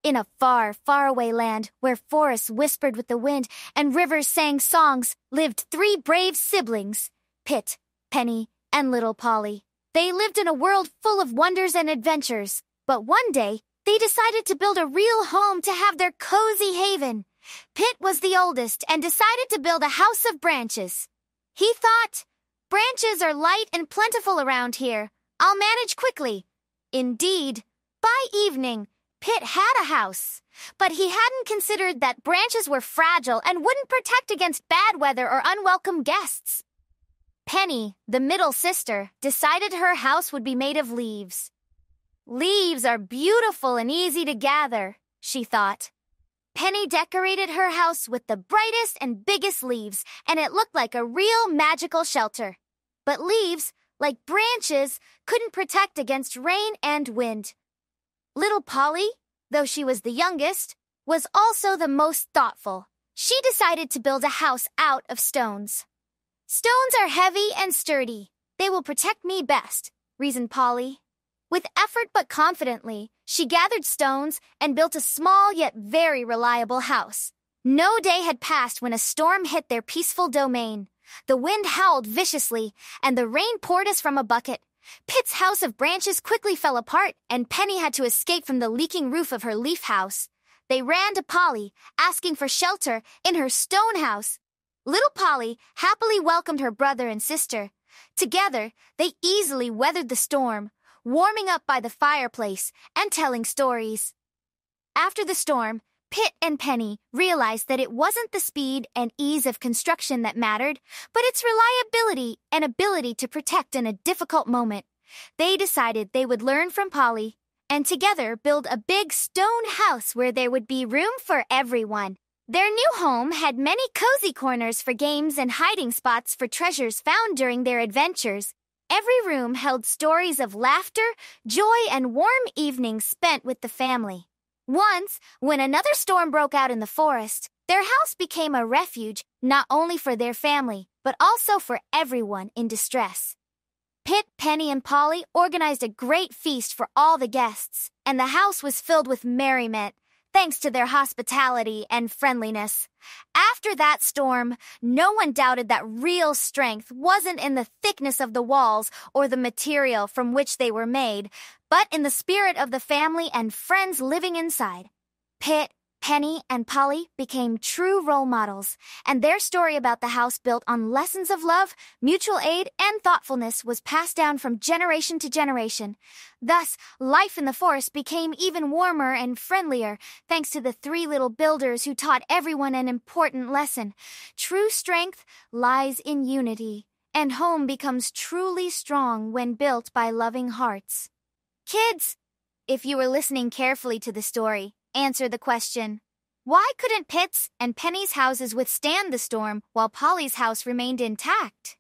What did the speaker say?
In a far, far away land, where forests whispered with the wind and rivers sang songs, lived three brave siblings, Pit, Penny, and little Polly. They lived in a world full of wonders and adventures, but one day, they decided to build a real home to have their cozy haven. Pit was the oldest and decided to build a house of branches. He thought, "Branches are light and plentiful around here. I'll manage quickly." Indeed, by evening, Pit had a house, but he hadn't considered that branches were fragile and wouldn't protect against bad weather or unwelcome guests. Penny, the middle sister, decided her house would be made of leaves. "Leaves are beautiful and easy to gather," she thought. Penny decorated her house with the brightest and biggest leaves, and it looked like a real magical shelter. But leaves, like branches, couldn't protect against rain and wind. Little Polly, though she was the youngest, was also the most thoughtful. She decided to build a house out of stones. "Stones are heavy and sturdy. They will protect me best," reasoned Polly. With effort but confidently, she gathered stones and built a small yet very reliable house. No day had passed when a storm hit their peaceful domain. The wind howled viciously, and the rain poured as from a bucket. Pit's house of branches quickly fell apart, and Penny had to escape from the leaking roof of her leaf house. They ran to Polly, asking for shelter in her stone house. Little Polly happily welcomed her brother and sister. Together, they easily weathered the storm, warming up by the fireplace and telling stories. After the storm, Pit and Penny realized that it wasn't the speed and ease of construction that mattered, but its reliability and ability to protect in a difficult moment. They decided they would learn from Polly and together build a big stone house where there would be room for everyone. Their new home had many cozy corners for games and hiding spots for treasures found during their adventures. Every room held stories of laughter, joy, and warm evenings spent with the family. Once, when another storm broke out in the forest, their house became a refuge not only for their family, but also for everyone in distress. Pit, Penny, and Polly organized a great feast for all the guests, and the house was filled with merriment, thanks to their hospitality and friendliness. After that storm, no one doubted that real strength wasn't in the thickness of the walls or the material from which they were made, but in the spirit of the family and friends living inside. Pit, Penny, and Polly became true role models, and their story about the house built on lessons of love, mutual aid, and thoughtfulness was passed down from generation to generation. Thus, life in the forest became even warmer and friendlier, thanks to the three little builders who taught everyone an important lesson. True strength lies in unity, and home becomes truly strong when built by loving hearts. Kids, if you were listening carefully to the story, answer the question. Why couldn't Pit's and Penny's houses withstand the storm while Polly's house remained intact?